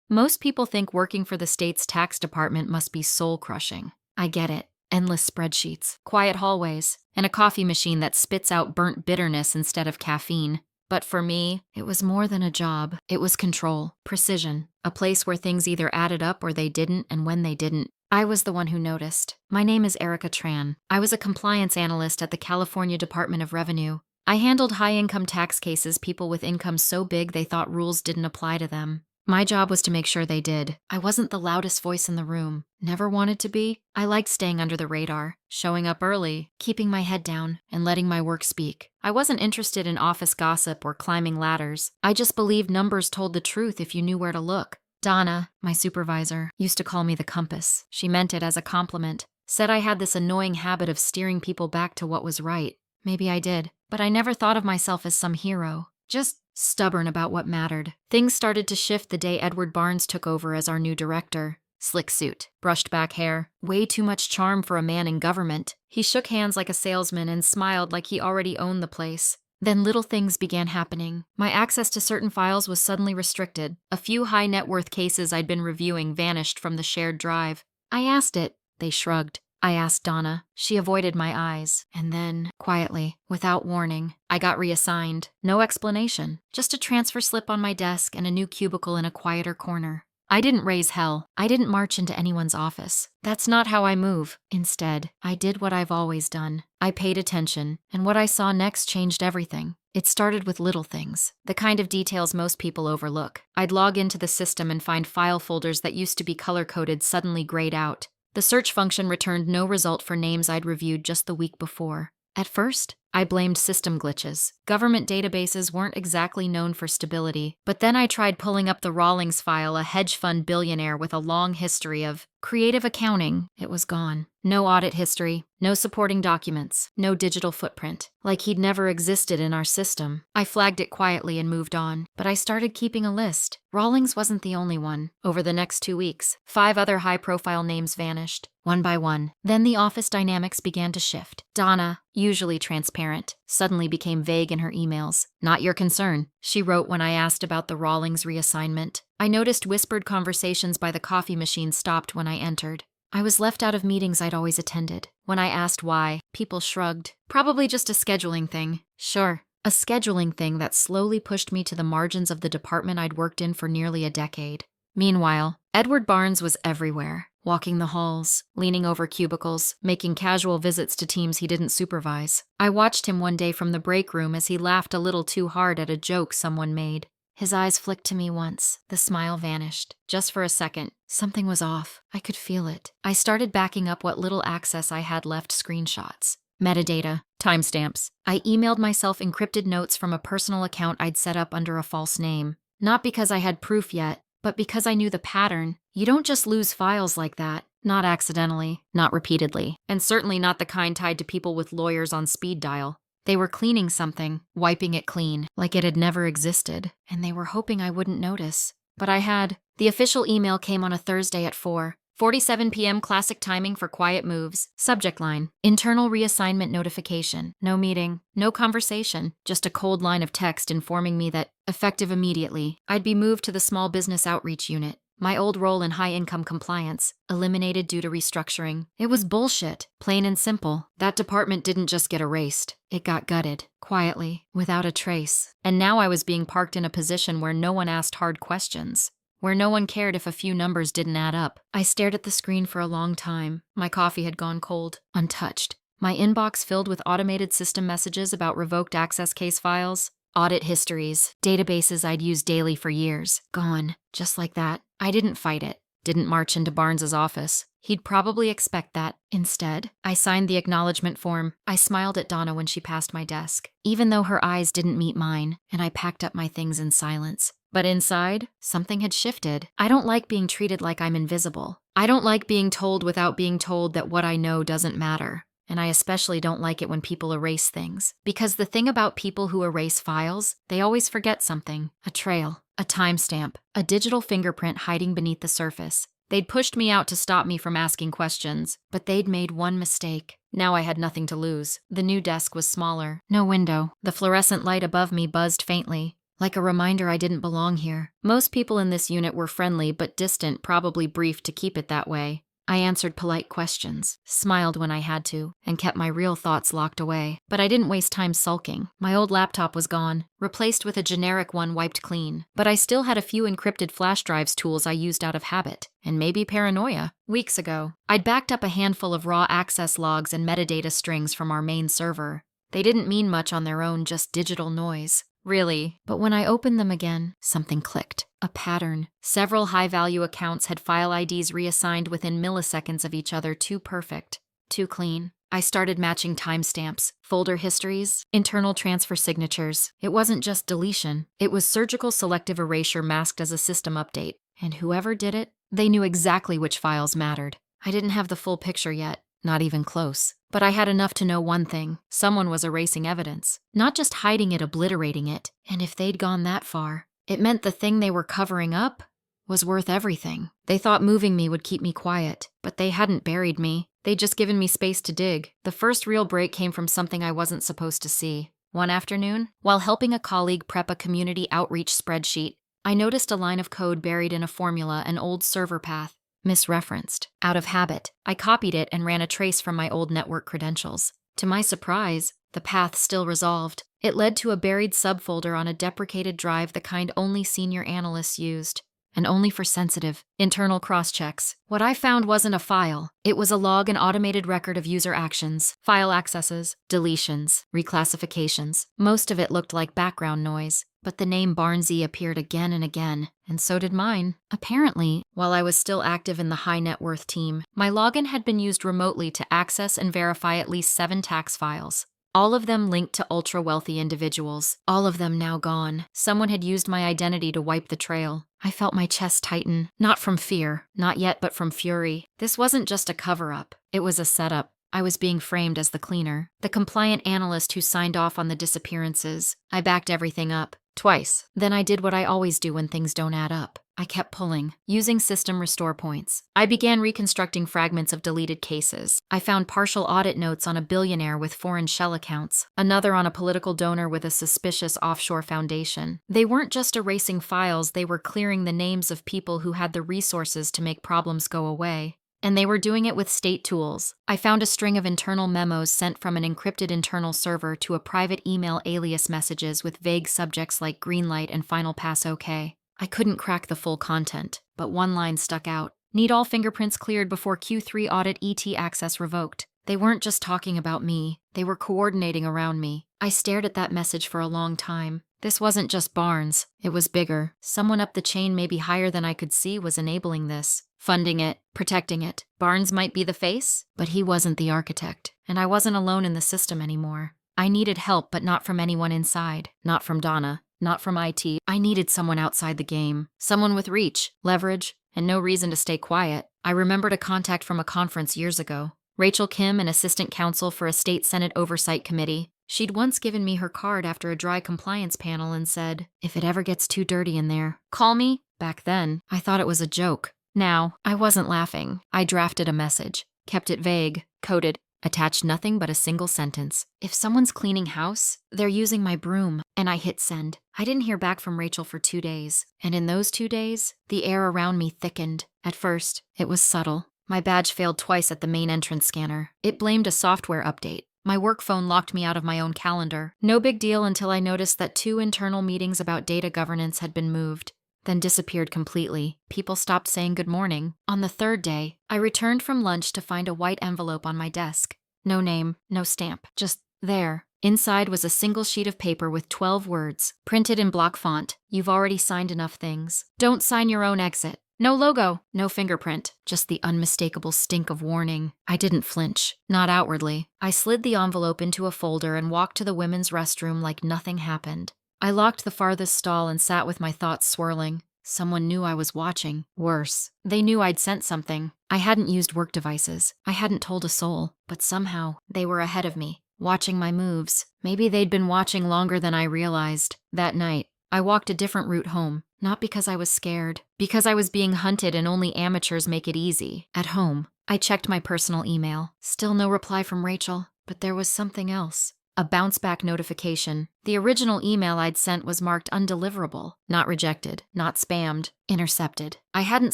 Most people think working for the state's tax department must be soul-crushing. I get it. Endless spreadsheets, quiet hallways, and a coffee machine that spits out burnt bitterness instead of caffeine. But for me, it was more than a job. It was control, precision, a place where things either added up or they didn't, and when they didn't, I was the one who noticed. My name is Erica Tran. I was a compliance analyst at the California Department of Revenue. I handled high-income tax cases, people with incomes so big they thought rules didn't apply to them. My job was to make sure they did. I wasn't the loudest voice in the room. Never wanted to be. I liked staying under the radar, showing up early, keeping my head down, and letting my work speak. I wasn't interested in office gossip or climbing ladders. I just believed numbers told the truth if you knew where to look. Donna, my supervisor, used to call me the compass. She meant it as a compliment. Said I had this annoying habit of steering people back to what was right. Maybe I did, but I never thought of myself as some hero. Just stubborn about what mattered. Things started to shift the day Edward Barnes took over as our new director. Slick suit, brushed back hair, way too much charm for a man in government. He shook hands like a salesman and smiled like he already owned the place. Then little things began happening. My access to certain files was suddenly restricted. A few high net worth cases I'd been reviewing vanished from the shared drive. I asked it. They shrugged. I asked Donna. She avoided my eyes. And then, quietly, without warning, I got reassigned. No explanation. Just a transfer slip on my desk and a new cubicle in a quieter corner. I didn't raise hell. I didn't march into anyone's office. That's not how I move. Instead, I did what I've always done. I paid attention, and what I saw next changed everything. It started with little things, the kind of details most people overlook. I'd log into the system and find file folders that used to be color-coded suddenly grayed out. The search function returned no result for names I'd reviewed just the week before. At first, I blamed system glitches. Government databases weren't exactly known for stability, but then I tried pulling up the Rawlings file, a hedge fund billionaire with a long history of creative accounting. It was gone. No audit history, no supporting documents, no digital footprint. Like he'd never existed in our system. I flagged it quietly and moved on, but I started keeping a list. Rawlings wasn't the only one. Over the next 2 weeks, 5 other high-profile names vanished, one by one. Then the office dynamics began to shift. Donna, usually transparent, suddenly became vague in her emails. "Not your concern," she wrote when I asked about the Rawlings reassignment. I noticed whispered conversations by the coffee machine stopped when I entered. I was left out of meetings I'd always attended. When I asked why, people shrugged. Probably just a scheduling thing. Sure, a scheduling thing that slowly pushed me to the margins of the department I'd worked in for nearly a decade. Meanwhile, Edward Barnes was everywhere, walking the halls, leaning over cubicles, making casual visits to teams he didn't supervise. I watched him one day from the break room as he laughed a little too hard at a joke someone made. His eyes flicked to me once. The smile vanished. Just for a second. Something was off. I could feel it. I started backing up what little access I had left, screenshots. Metadata. Timestamps. I emailed myself encrypted notes from a personal account I'd set up under a false name. Not because I had proof yet, but because I knew the pattern. You don't just lose files like that. Not accidentally. Not repeatedly. And certainly not the kind tied to people with lawyers on speed dial. They were cleaning something, wiping it clean, like it had never existed, and they were hoping I wouldn't notice. But I had. The official email came on a Thursday at 4:47 p.m. classic timing for quiet moves. Subject line: internal reassignment notification. No meeting, no conversation, just a cold line of text informing me that, effective immediately, I'd be moved to the small business outreach unit. My old role in high-income compliance, eliminated due to restructuring. It was bullshit, plain and simple. That department didn't just get erased. It got gutted, quietly, without a trace. And now I was being parked in a position where no one asked hard questions, where no one cared if a few numbers didn't add up. I stared at the screen for a long time. My coffee had gone cold, untouched. My inbox filled with automated system messages about revoked access case files, audit histories, databases I'd used daily for years. Gone, just like that. I didn't fight it. Didn't march into Barnes's office. He'd probably expect that. Instead, I signed the acknowledgement form. I smiled at Donna when she passed my desk, even though her eyes didn't meet mine, and I packed up my things in silence. But inside, something had shifted. I don't like being treated like I'm invisible. I don't like being told without being told that what I know doesn't matter. And I especially don't like it when people erase things. Because the thing about people who erase files, they always forget something. A trail, a timestamp, a digital fingerprint hiding beneath the surface. They'd pushed me out to stop me from asking questions, but they'd made one mistake. Now I had nothing to lose. The new desk was smaller. No window. The fluorescent light above me buzzed faintly. like a reminder I didn't belong here. Most people in this unit were friendly but distant, probably briefed to keep it that way. I answered polite questions, smiled when I had to, and kept my real thoughts locked away. But I didn't waste time sulking. My old laptop was gone, replaced with a generic one wiped clean. But I still had a few encrypted flash drives tools I used out of habit, and maybe paranoia. Weeks ago, I'd backed up a handful of raw access logs and metadata strings from our main server. They didn't mean much on their own, just digital noise. Really. But when I opened them again, something clicked. A pattern. Several high-value accounts had file IDs reassigned within milliseconds of each other, too perfect, too clean. I started matching timestamps, folder histories, internal transfer signatures. It wasn't just deletion. It was surgical selective erasure masked as a system update. And whoever did it, they knew exactly which files mattered. I didn't have the full picture yet. Not even close. But I had enough to know one thing. Someone was erasing evidence. Not just hiding it, obliterating it. And if they'd gone that far, it meant the thing they were covering up was worth everything. They thought moving me would keep me quiet, but they hadn't buried me. They'd just given me space to dig. The first real break came from something I wasn't supposed to see. One afternoon, while helping a colleague prep a community outreach spreadsheet, I noticed a line of code buried in a formula, an old server path. Misreferenced. Out of habit, I copied it and ran a trace from my old network credentials. To my surprise, the path still resolved. It led to a buried subfolder on a deprecated drive, the kind only senior analysts used, and only for sensitive, internal cross-checks. What I found wasn't a file. It was a log, an automated record of user actions, file accesses, deletions, reclassifications. Most of it looked like background noise, but the name Barnesy appeared again and again, and so did mine. Apparently, while I was still active in the high net worth team, my login had been used remotely to access and verify at least 7 tax files. All of them linked to ultra-wealthy individuals. All of them now gone. Someone had used my identity to wipe the trail. I felt my chest tighten, not from fear, not yet, but from fury. This wasn't just a cover-up. It was a setup. I was being framed as the cleaner, the compliant analyst who signed off on the disappearances. I backed everything up. Twice. Then I did what I always do when things don't add up. I kept pulling, using system restore points. I began reconstructing fragments of deleted cases. I found partial audit notes on a billionaire with foreign shell accounts, another on a political donor with a suspicious offshore foundation. They weren't just erasing files, they were clearing the names of people who had the resources to make problems go away. And they were doing it with state tools. I found a string of internal memos sent from an encrypted internal server to a private email alias messages with vague subjects like green light and final pass OK. I couldn't crack the full content, but one line stuck out. Need all fingerprints cleared before Q3 audit, ET access revoked. They weren't just talking about me, they were coordinating around me. I stared at that message for a long time. This wasn't just Barnes, it was bigger. Someone up the chain, maybe higher than I could see, was enabling this. Funding it, protecting it. Barnes might be the face, but he wasn't the architect. And I wasn't alone in the system anymore. I needed help, but not from anyone inside. Not from Donna. Not from IT. I needed someone outside the game. Someone with reach, leverage, and no reason to stay quiet. I remembered a contact from a conference years ago. Rachel Kim, an assistant counsel for a state Senate oversight committee. She'd once given me her card after a dry compliance panel and said, if it ever gets too dirty in there, call me. Back then, I thought it was a joke. Now, I wasn't laughing. I drafted a message, kept it vague, coded, attached nothing but a single sentence. If someone's cleaning house, they're using my broom, and I hit send. I didn't hear back from Rachel for 2 days, and in those 2 days, the air around me thickened. At first, it was subtle. My badge failed twice at the main entrance scanner. It blamed a software update. My work phone locked me out of my own calendar. No big deal until I noticed that 2 internal meetings about data governance had been moved, then disappeared completely. People stopped saying good morning. On the 3rd day, I returned from lunch to find a white envelope on my desk. No name, no stamp, just there. Inside was a single sheet of paper with 12 words, printed in block font. You've already signed enough things. Don't sign your own exit. No logo, no fingerprint, just the unmistakable stink of warning. I didn't flinch, not outwardly. I slid the envelope into a folder and walked to the women's restroom like nothing happened. I locked the farthest stall and sat with my thoughts swirling. Someone knew I was watching. Worse, they knew I'd sent something. I hadn't used work devices. I hadn't told a soul, but somehow they were ahead of me, watching my moves. Maybe they'd been watching longer than I realized. That night, I walked a different route home, not because I was scared, because I was being hunted and only amateurs make it easy. At home, I checked my personal email. Still no reply from Rachel, but there was something else. A bounce back notification. The original email I'd sent was marked undeliverable, not rejected, not spammed, intercepted. I hadn't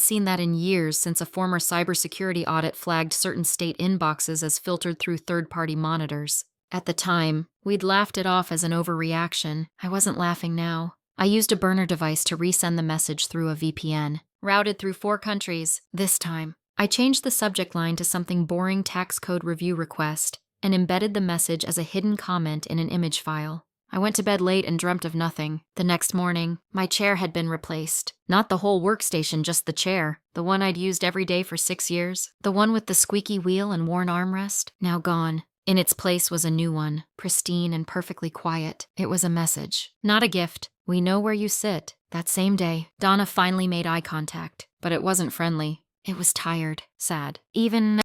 seen that in years since a former cybersecurity audit flagged certain state inboxes as filtered through third-party monitors. At the time, we'd laughed it off as an overreaction. I wasn't laughing now. I used a burner device to resend the message through a VPN. Routed through 4 countries, this time. I changed the subject line to something boring tax code review request and embedded the message as a hidden comment in an image file. I went to bed late and dreamt of nothing. The next morning, my chair had been replaced. Not the whole workstation, just the chair. The one I'd used every day for 6 years. The one with the squeaky wheel and worn armrest. Now gone. In its place was a new one, pristine and perfectly quiet. It was a message. Not a gift. We know where you sit. That same day, Donna finally made eye contact, but it wasn't friendly. It was tired, sad.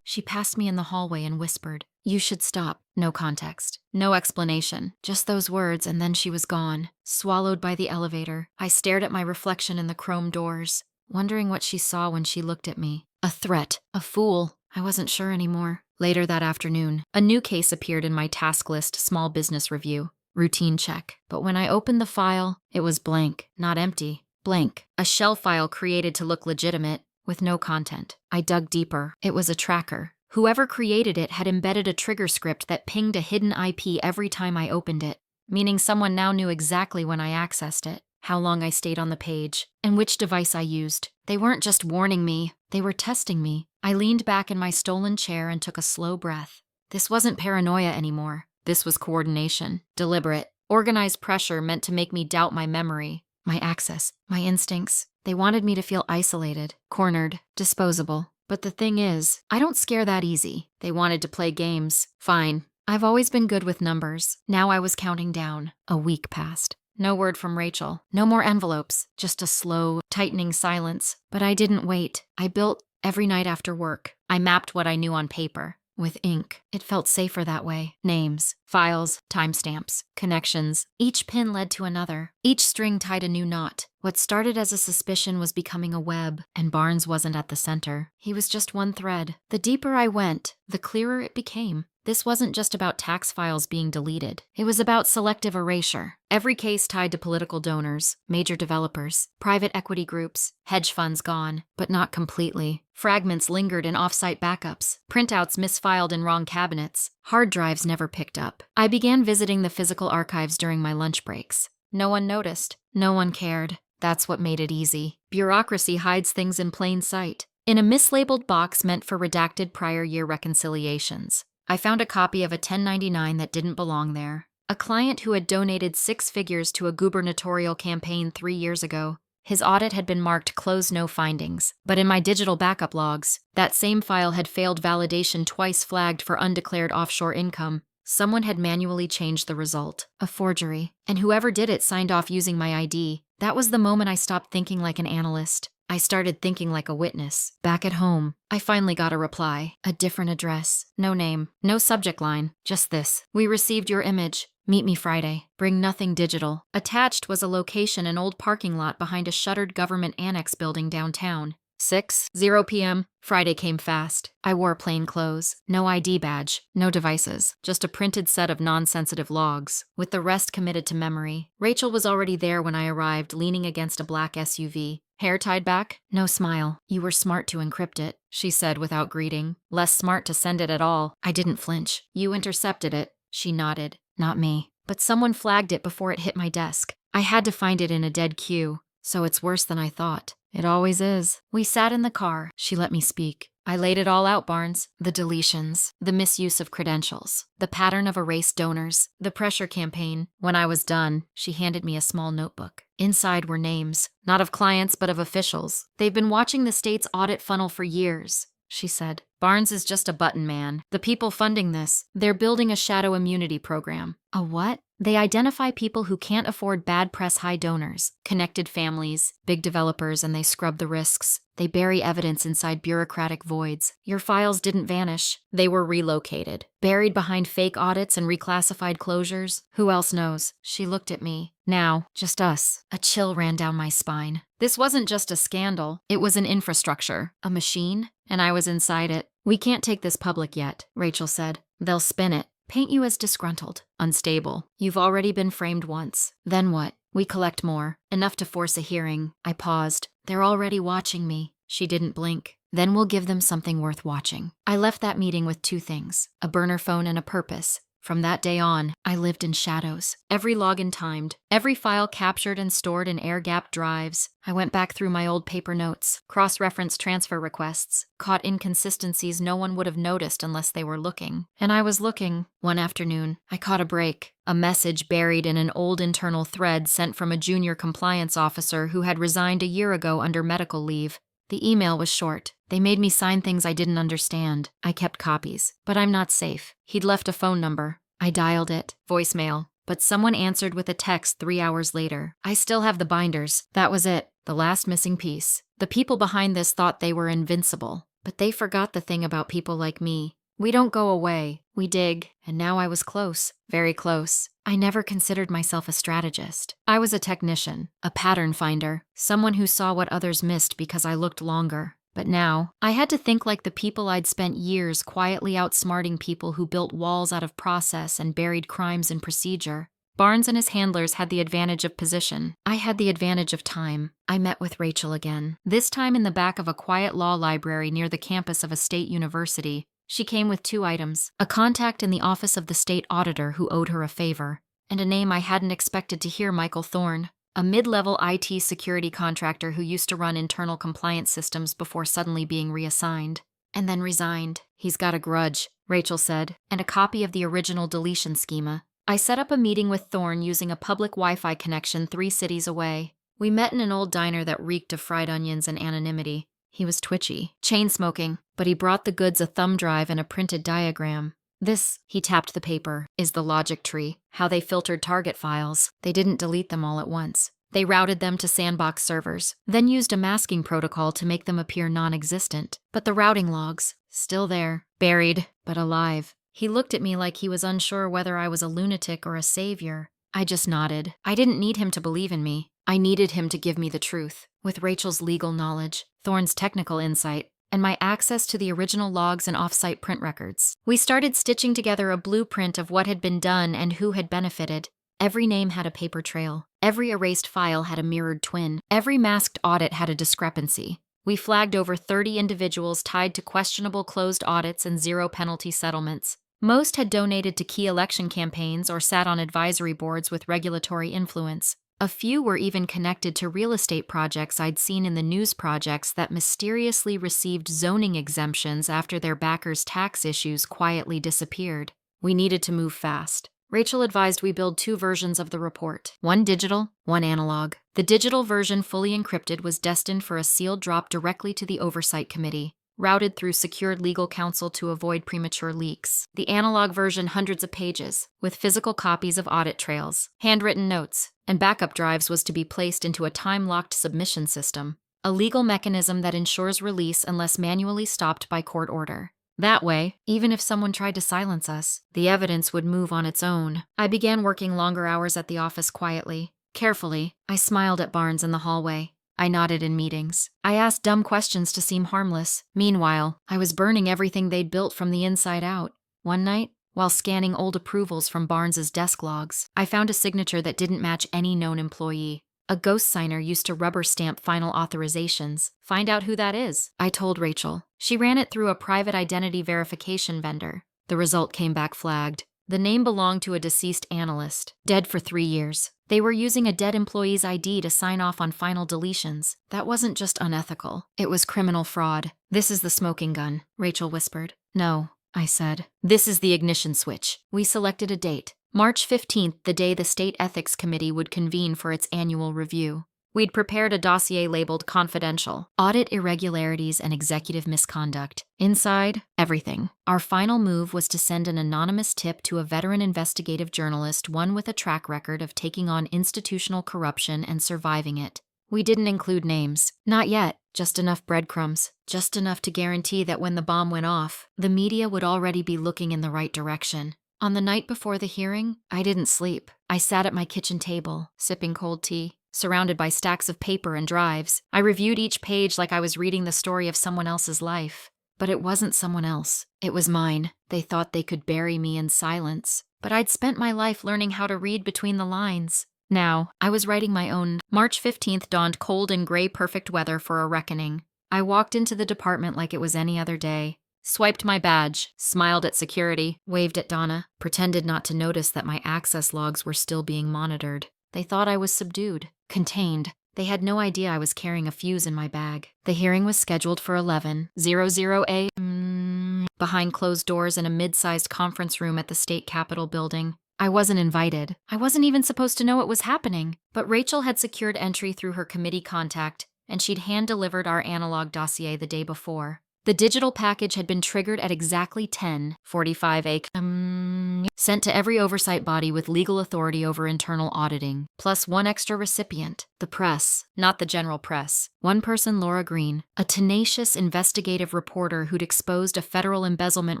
She passed me in the hallway and whispered, "You should stop." No context. No explanation. Just those words, and then she was gone, swallowed by the elevator. I stared at my reflection in the chrome doors, wondering what she saw when she looked at me. A threat. A fool. I wasn't sure anymore. Later that afternoon, a new case appeared in my task list small business review. Routine check. But when I opened the file, it was blank. Not empty. Blank. A shell file created to look legitimate, with no content. I dug deeper. It was a tracker. Whoever created it had embedded a trigger script that pinged a hidden IP every time I opened it, meaning someone now knew exactly when I accessed it, how long I stayed on the page, and which device I used. They weren't just warning me, they were testing me. I leaned back in my stolen chair and took a slow breath. This wasn't paranoia anymore. This was coordination. Deliberate, organized pressure meant to make me doubt my memory, my access, my instincts. They wanted me to feel isolated, cornered, disposable. But the thing is, I don't scare that easy. They wanted to play games. Fine. I've always been good with numbers. Now I was counting down. A week passed. No word from Rachel. No more envelopes. Just a slow, tightening silence. But I didn't wait. I built every night after work. I mapped what I knew on paper. With ink. It felt safer that way. Names, files, timestamps, connections. Each pin led to another. Each string tied a new knot. What started as a suspicion was becoming a web, and Barnes wasn't at the center. He was just one thread. The deeper I went, the clearer it became. This wasn't just about tax files being deleted. It was about selective erasure. Every case tied to political donors, major developers, private equity groups, hedge funds gone, but not completely. Fragments lingered in off-site backups, printouts misfiled in wrong cabinets, hard drives never picked up. I began visiting the physical archives during my lunch breaks. No one noticed. No one cared. That's what made it easy. Bureaucracy hides things in plain sight. In a mislabeled box meant for redacted prior year reconciliations, I found a copy of a 1099 that didn't belong there. A client who had donated 6 figures to a gubernatorial campaign 3 years ago. His audit had been marked close no findings, but in my digital backup logs, that same file had failed validation twice flagged for undeclared offshore income. Someone had manually changed the result. A forgery. And whoever did it signed off using my ID. That was the moment I stopped thinking like an analyst. I started thinking like a witness. Back at home, I finally got a reply. A different address. No name. No subject line. Just this. "We received your image. Meet me Friday. Bring nothing digital." Attached was a location, an old parking lot behind a shuttered government annex building downtown. 6:00 p.m. Friday came fast. I wore plain clothes. No ID badge. No devices. Just a printed set of non-sensitive logs, with the rest committed to memory. Rachel was already there when I arrived, leaning against a black SUV. Hair tied back? No smile. "You were smart to encrypt it," she said without greeting. "Less smart to send it at all." I didn't flinch. "You intercepted it." She nodded. Not me. But someone flagged it before it hit my desk. I had to find it in a dead queue. So it's worse than I thought. It always is. We sat in the car. She let me speak. I laid it all out, Barnes. The deletions, the misuse of credentials, the pattern of erased donors, the pressure campaign. When I was done, she handed me a small notebook. Inside were names, not of clients but of officials. "They've been watching the state's audit funnel for years," she said. "Barnes is just a button man. The people funding this, they're building a shadow immunity program." A what? They identify people who can't afford bad press high donors, connected families, big developers, and they scrub the risks. They bury evidence inside bureaucratic voids. Your files didn't vanish. They were relocated. Buried behind fake audits and reclassified closures. Who else knows? She looked at me. Now, just us. A chill ran down my spine. This wasn't just a scandal. It was an infrastructure. A machine. And I was inside it. "We can't take this public yet," Rachel said. "They'll spin it. Paint you as disgruntled, unstable. You've already been framed once. Then what? We collect more. Enough to force a hearing. I paused. They're already watching me. She didn't blink. Then we'll give them something worth watching. I left that meeting with two things, a burner phone and a purpose. From that day on, I lived in shadows. Every login timed, every file captured and stored in air-gapped drives. I went back through my old paper notes, cross-referenced transfer requests, caught inconsistencies no one would have noticed unless they were looking. And I was looking. One afternoon, I caught a break. A message buried in an old internal thread sent from a junior compliance officer who had resigned a year ago under medical leave. The email was short. They made me sign things I didn't understand. I kept copies, but I'm not safe. He'd left a phone number. I dialed it. Voicemail. But someone answered with a text 3 hours later. I still have the binders. That was it. The last missing piece. The people behind this thought they were invincible. But they forgot the thing about people like me. We don't go away. We dig. And now I was close. Very close. I never considered myself a strategist. I was a technician, a pattern finder, someone who saw what others missed because I looked longer. But now, I had to think like the people I'd spent years quietly outsmarting people who built walls out of process and buried crimes in procedure. Barnes and his handlers had the advantage of position. I had the advantage of time. I met with Rachel again, this time in the back of a quiet law library near the campus of a state university. She came with 2 items, a contact in the office of the state auditor who owed her a favor, and a name I hadn't expected to hear, Michael Thorne, a mid-level IT security contractor who used to run internal compliance systems before suddenly being reassigned. And then resigned. He's got a grudge, Rachel said, and a copy of the original deletion schema. I set up a meeting with Thorne using a public Wi-Fi connection 3 cities away. We met in an old diner that reeked of fried onions and anonymity. He was twitchy, chain-smoking, but he brought the goods a thumb drive and a printed diagram. This, he tapped the paper, is the logic tree, how they filtered target files. They didn't delete them all at once. They routed them to sandbox servers, then used a masking protocol to make them appear non-existent. But the routing logs, still there, buried, but alive. He looked at me like he was unsure whether I was a lunatic or a savior. I just nodded. I didn't need him to believe in me. I needed him to give me the truth. With Rachel's legal knowledge, Thorne's technical insight, and my access to the original logs and off-site print records, we started stitching together a blueprint of what had been done and who had benefited. Every name had a paper trail. Every erased file had a mirrored twin. Every masked audit had a discrepancy. We flagged over 30 individuals tied to questionable closed audits and zero-penalty settlements. Most had donated to key election campaigns or sat on advisory boards with regulatory influence. A few were even connected to real estate projects I'd seen in the news projects that mysteriously received zoning exemptions after their backers' tax issues quietly disappeared. We needed to move fast. Rachel advised we build 2 versions of the report, one digital, one analog. The digital version, fully encrypted, was destined for a sealed drop directly to the Oversight Committee, routed through secured legal counsel to avoid premature leaks. The analog version, hundreds of pages, with physical copies of audit trails, handwritten notes, and backup drives, was to be placed into a time-locked submission system, a legal mechanism that ensures release unless manually stopped by court order. That way, even if someone tried to silence us, the evidence would move on its own. I began working longer hours at the office quietly. Carefully, I smiled at Barnes in the hallway. I nodded in meetings. I asked dumb questions to seem harmless. Meanwhile, I was burning everything they'd built from the inside out. One night, while scanning old approvals from Barnes's desk logs, I found a signature that didn't match any known employee. A ghost signer used to rubber stamp final authorizations. Find out who that is, I told Rachel. She ran it through a private identity verification vendor. The result came back flagged. The name belonged to a deceased analyst, dead for 3 years. They were using a dead employee's ID to sign off on final deletions. That wasn't just unethical. It was criminal fraud. This is the smoking gun, Rachel whispered. No, I said. This is the ignition switch. We selected a date. March 15th, the day the State Ethics Committee would convene for its annual review. We'd prepared a dossier labeled confidential, audit irregularities and executive misconduct. Inside, everything. Our final move was to send an anonymous tip to a veteran investigative journalist, one with a track record of taking on institutional corruption and surviving it. We didn't include names. Not yet. Just enough breadcrumbs. Just enough to guarantee that when the bomb went off, the media would already be looking in the right direction. On the night before the hearing, I didn't sleep. I sat at my kitchen table, sipping cold tea, surrounded by stacks of paper and drives. I reviewed each page like I was reading the story of someone else's life. But it wasn't someone else. It was mine. They thought they could bury me in silence. But I'd spent my life learning how to read between the lines. Now, I was writing my own. March 15th dawned cold and gray perfect weather for a reckoning. I walked into the department like it was any other day. Swiped my badge, smiled at security, waved at Donna, pretended not to notice that my access logs were still being monitored. They thought I was subdued, contained. They had no idea I was carrying a fuse in my bag. The hearing was scheduled for 11:00 a.m. behind closed doors in a mid-sized conference room at the state capitol building. I wasn't invited. I wasn't even supposed to know it was happening. But Rachel had secured entry through her committee contact, and she'd hand-delivered our analog dossier the day before. The digital package had been triggered at exactly 10:45 a.m., sent to every oversight body with legal authority over internal auditing, plus one extra recipient, the press, not the general press. One person, Laura Green, a tenacious investigative reporter who'd exposed a federal embezzlement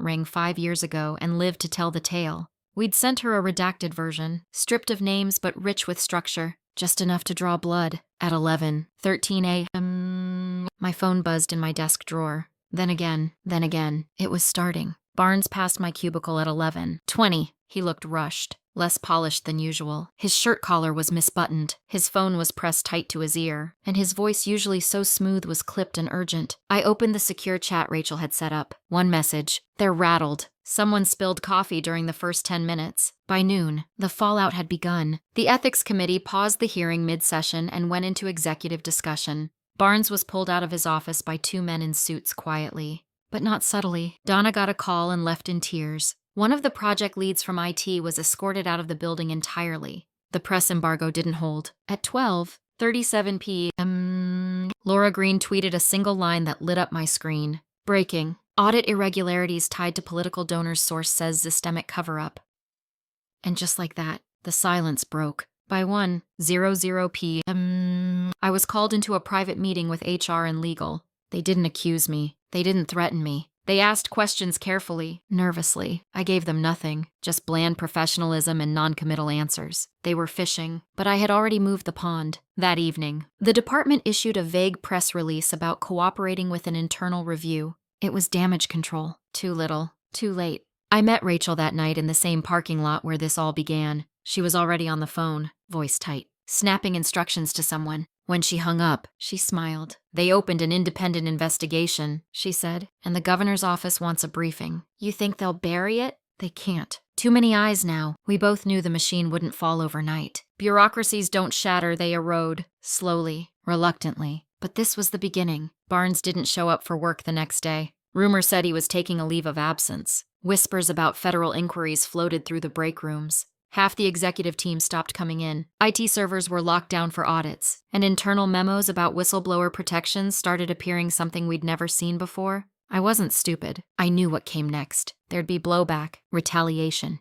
ring 5 years ago and lived to tell the tale. We'd sent her a redacted version, stripped of names but rich with structure, just enough to draw blood. At 11:13 a.m., my phone buzzed in my desk drawer. Then again, it was starting. Barnes passed my cubicle at 11:20. He looked rushed, less polished than usual. His shirt collar was misbuttoned, his phone was pressed tight to his ear, and his voice, usually so smooth, was clipped and urgent. I opened the secure chat Rachel had set up. One message. They're rattled. Someone spilled coffee during the first 10 minutes. By noon, the fallout had begun. The ethics committee paused the hearing mid-session and went into executive discussion. Barnes was pulled out of his office by 2 men in suits quietly, but not subtly. Donna got a call and left in tears. One of the project leads from IT was escorted out of the building entirely. The press embargo didn't hold. At 12:37 p.m., Laura Green tweeted a single line that lit up my screen. Breaking. Audit irregularities tied to political donors, source says systemic cover-up. And just like that, the silence broke. By 1:00 p.m., I was called into a private meeting with HR and legal. They didn't accuse me. They didn't threaten me. They asked questions carefully, nervously. I gave them nothing, just bland professionalism and non-committal answers. They were fishing, but I had already moved the pond. That evening, the department issued a vague press release about cooperating with an internal review. It was damage control. Too little, too late. I met Rachel that night in the same parking lot where this all began. She was already on the phone, voice tight, snapping instructions to someone. When she hung up, she smiled. They opened an independent investigation, she said, and the governor's office wants a briefing. You think they'll bury it? They can't. Too many eyes now. We both knew the machine wouldn't fall overnight. Bureaucracies don't shatter, they erode. Slowly, reluctantly. But this was the beginning. Barnes didn't show up for work the next day. Rumor said he was taking a leave of absence. Whispers about federal inquiries floated through the break rooms. Half the executive team stopped coming in. IT servers were locked down for audits, and internal memos about whistleblower protections started appearing, something we'd never seen before. I wasn't stupid. I knew what came next. There'd be blowback, retaliation,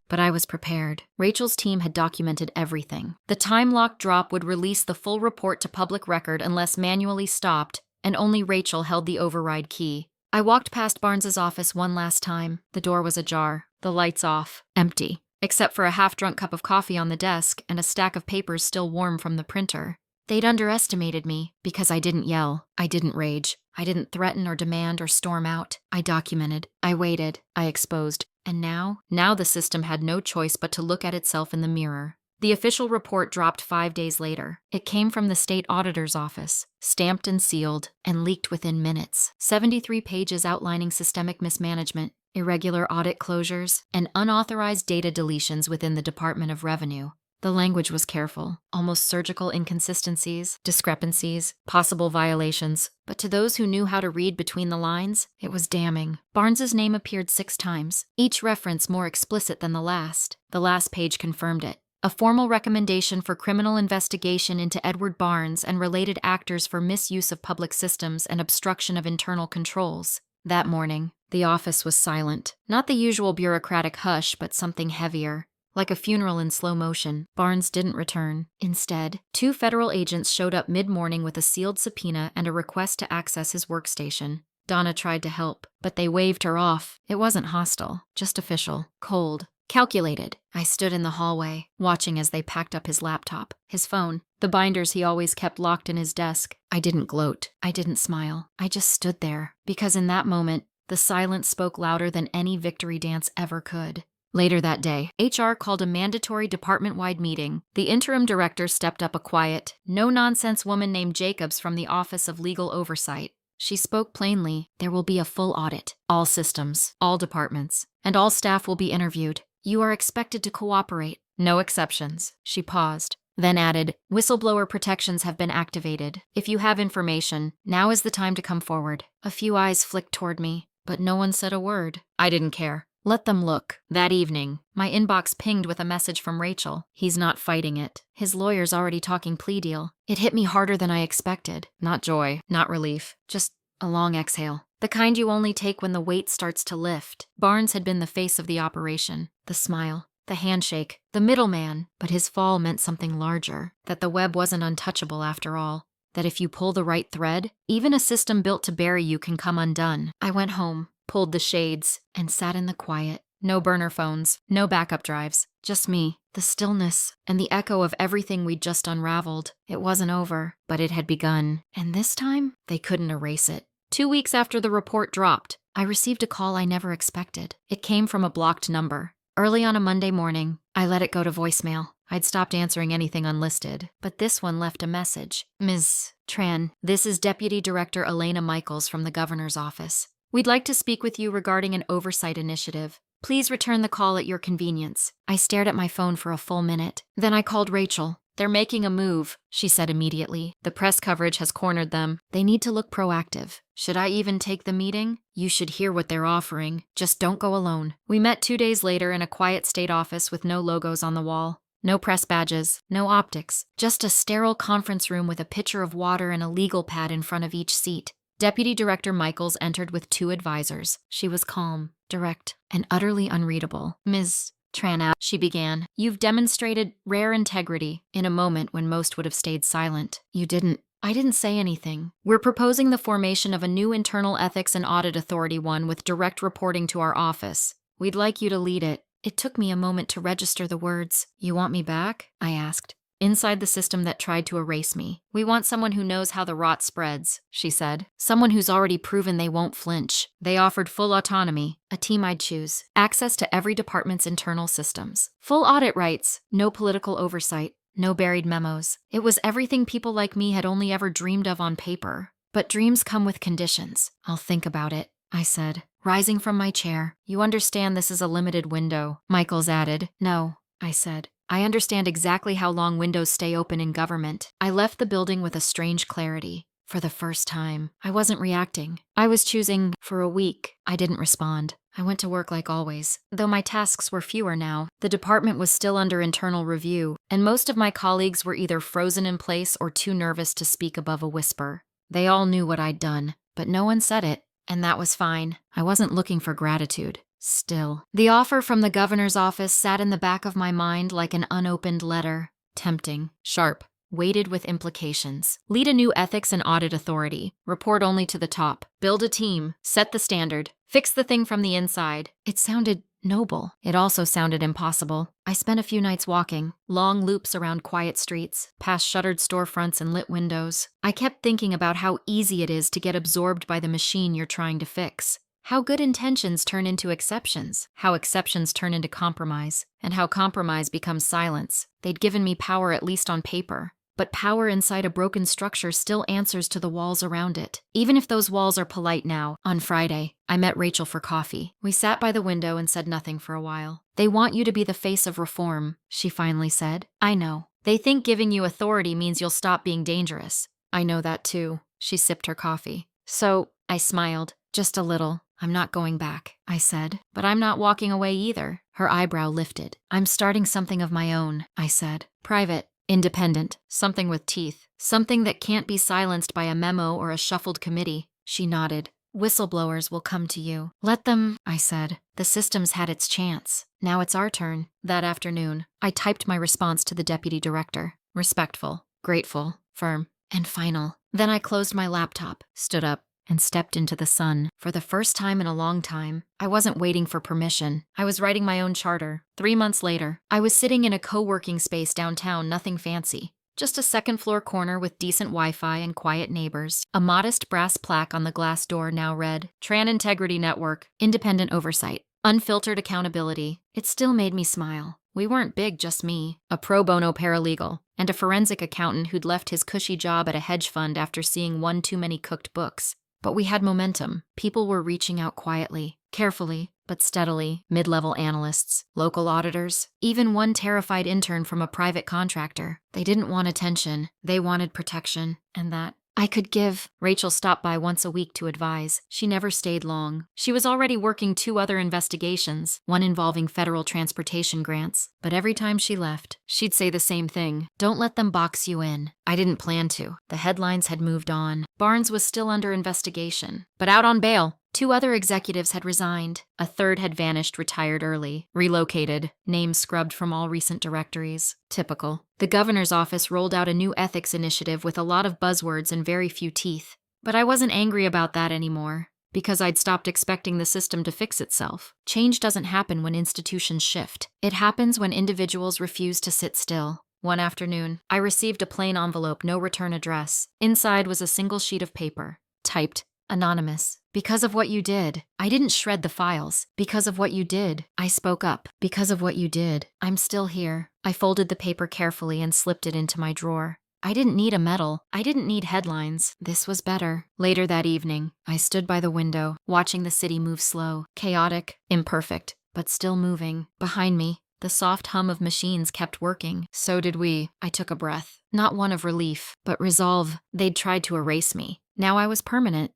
but I was prepared. Rachel's team had documented everything. The time-locked drop would release the full report to public record unless manually stopped, and only Rachel held the override key. I walked past Barnes's office one last time. The door was ajar, the lights off, empty, except for a half-drunk cup of coffee on the desk and a stack of papers still warm from the printer. They'd underestimated me because I didn't yell, I didn't rage, I didn't threaten or demand or storm out. I documented, I waited, I exposed, and now the system had no choice but to look at itself in the mirror. The official report dropped 5 days later. It came from the state auditor's office, stamped and sealed, and leaked within minutes. 73 pages outlining systemic mismanagement, irregular audit closures, and unauthorized data deletions within the Department of Revenue. The language was careful, almost surgical inconsistencies, discrepancies, possible violations. But to those who knew how to read between the lines, it was damning. Barnes's name appeared 6 times, each reference more explicit than the last. The last page confirmed it. A formal recommendation for criminal investigation into Edward Barnes and related actors for misuse of public systems and obstruction of internal controls. That morning, the office was silent. Not the usual bureaucratic hush, but something heavier. Like a funeral in slow motion, Barnes didn't return. Instead, 2 federal agents showed up mid-morning with a sealed subpoena and a request to access his workstation. Donna tried to help, but they waved her off. It wasn't hostile, just official, cold. Calculated. I stood in the hallway, watching as they packed up his laptop, his phone, the binders he always kept locked in his desk. I didn't gloat. I didn't smile. I just stood there, because in that moment, the silence spoke louder than any victory dance ever could. Later that day, HR called a mandatory department-wide meeting. The interim director stepped up, a quiet, no-nonsense woman named Jacobs from the Office of Legal Oversight. She spoke plainly. There will be a full audit. All systems, all departments, and all staff will be interviewed. You are expected to cooperate. No exceptions. She paused, then added, whistleblower protections have been activated. If you have information, now is the time to come forward. A few eyes flicked toward me, but no one said a word. I didn't care. Let them look. That evening, my inbox pinged with a message from Rachel. He's not fighting it. His lawyer's already talking plea deal. It hit me harder than I expected. Not joy, not relief, just a long exhale. The kind you only take when the weight starts to lift. Barnes had been the face of the operation. The smile, the handshake, the middleman. But his fall meant something larger. That the web wasn't untouchable after all. That if you pull the right thread, even a system built to bury you can come undone. I went home, pulled the shades, and sat in the quiet. No burner phones, no backup drives, just me, the stillness, and the echo of everything we'd just unraveled. It wasn't over, but it had begun. And this time, they couldn't erase it. 2 weeks after the report dropped, I received a call I never expected. It came from a blocked number. Early on a Monday morning, I let it go to voicemail. I'd stopped answering anything unlisted, but this one left a message. Ms. Tran, this is Deputy Director Elena Michaels from the Governor's Office. We'd like to speak with you regarding an oversight initiative. Please return the call at your convenience. I stared at my phone for a full minute. Then I called Rachel. They're making a move, she said immediately. The press coverage has cornered them. They need to look proactive. Should I even take the meeting? You should hear what they're offering. Just don't go alone. We met 2 days later in a quiet state office with no logos on the wall. No press badges, no optics. Just a sterile conference room with a pitcher of water and a legal pad in front of each seat. Deputy Director Michaels entered with 2 advisors. She was calm, direct, and utterly unreadable. Ms. Tran, she began, you've demonstrated rare integrity in a moment when most would have stayed silent. You didn't. I didn't say anything. We're proposing the formation of a new internal ethics and audit authority, one with direct reporting to our office. We'd like you to lead it. It took me a moment to register the words. You want me back? I asked. Inside the system that tried to erase me. We want someone who knows how the rot spreads, she said. Someone who's already proven they won't flinch. They offered full autonomy, a team I'd choose, access to every department's internal systems, full audit rights, no political oversight, no buried memos. It was everything people like me had only ever dreamed of on paper. But dreams come with conditions. I'll think about it, I said, rising from my chair. You understand this is a limited window, Michaels added. No, I said. I understand exactly how long windows stay open in government. I left the building with a strange clarity. For the first time, I wasn't reacting. I was choosing. For a week, I didn't respond. I went to work like always. Though my tasks were fewer now, the department was still under internal review, and most of my colleagues were either frozen in place or too nervous to speak above a whisper. They all knew what I'd done, but no one said it, and that was fine. I wasn't looking for gratitude. Still, the offer from the governor's office sat in the back of my mind like an unopened letter. Tempting, sharp, weighted with implications. Lead a new ethics and audit authority. Report only to the top. Build a team. Set the standard. Fix the thing from the inside. It sounded noble. It also sounded impossible. I spent a few nights walking, long loops around quiet streets, past shuttered storefronts and lit windows. I kept thinking about how easy it is to get absorbed by the machine you're trying to fix. How good intentions turn into exceptions, how exceptions turn into compromise, and how compromise becomes silence. They'd given me power at least on paper, but power inside a broken structure still answers to the walls around it, even if those walls are polite now. On Friday, I met Rachel for coffee. We sat by the window and said nothing for a while. They want you to be the face of reform, she finally said. I know. They think giving you authority means you'll stop being dangerous. I know that too. She sipped her coffee. So, I smiled, just a little. I'm not going back, I said, but I'm not walking away either. Her eyebrow lifted. I'm starting something of my own, I said. Private, independent, something with teeth, something that can't be silenced by a memo or a shuffled committee. She nodded. Whistleblowers will come to you. Let them, I said. The system's had its chance. Now it's our turn. That afternoon, I typed my response to the deputy director. Respectful, grateful, firm, and final. Then I closed my laptop, stood up, and stepped into the sun. For the first time in a long time, I wasn't waiting for permission. I was writing my own charter. 3 months later, I was sitting in a co-working space downtown, nothing fancy. Just a second-floor corner with decent Wi-Fi and quiet neighbors. A modest brass plaque on the glass door now read, Tran Integrity Network, Independent Oversight, Unfiltered Accountability. It still made me smile. We weren't big, just me, a pro bono paralegal, and a forensic accountant who'd left his cushy job at a hedge fund after seeing one too many cooked books. But we had momentum. People were reaching out quietly, carefully, but steadily. Mid-level analysts, local auditors, even one terrified intern from a private contractor. They didn't want attention. They wanted protection. And that I could give. Rachel stopped by once a week to advise. She never stayed long. She was already working 2 other investigations, one involving federal transportation grants. But every time she left, she'd say the same thing. Don't let them box you in. I didn't plan to. The headlines had moved on. Barnes was still under investigation, but out on bail. 2 other executives had resigned. A third had vanished, retired early, relocated, names scrubbed from all recent directories. Typical. The governor's office rolled out a new ethics initiative with a lot of buzzwords and very few teeth. But I wasn't angry about that anymore, because I'd stopped expecting the system to fix itself. Change doesn't happen when institutions shift. It happens when individuals refuse to sit still. One afternoon, I received a plain envelope, no return address. Inside was a single sheet of paper, typed, Anonymous. Because of what you did. I didn't shred the files. Because of what you did. I spoke up. Because of what you did. I'm still here. I folded the paper carefully and slipped it into my drawer. I didn't need a medal. I didn't need headlines. This was better. Later that evening, I stood by the window, watching the city move slow, chaotic, imperfect, but still moving. Behind me, the soft hum of machines kept working. So did we. I took a breath. Not one of relief, but resolve. They'd tried to erase me. Now I was permanent.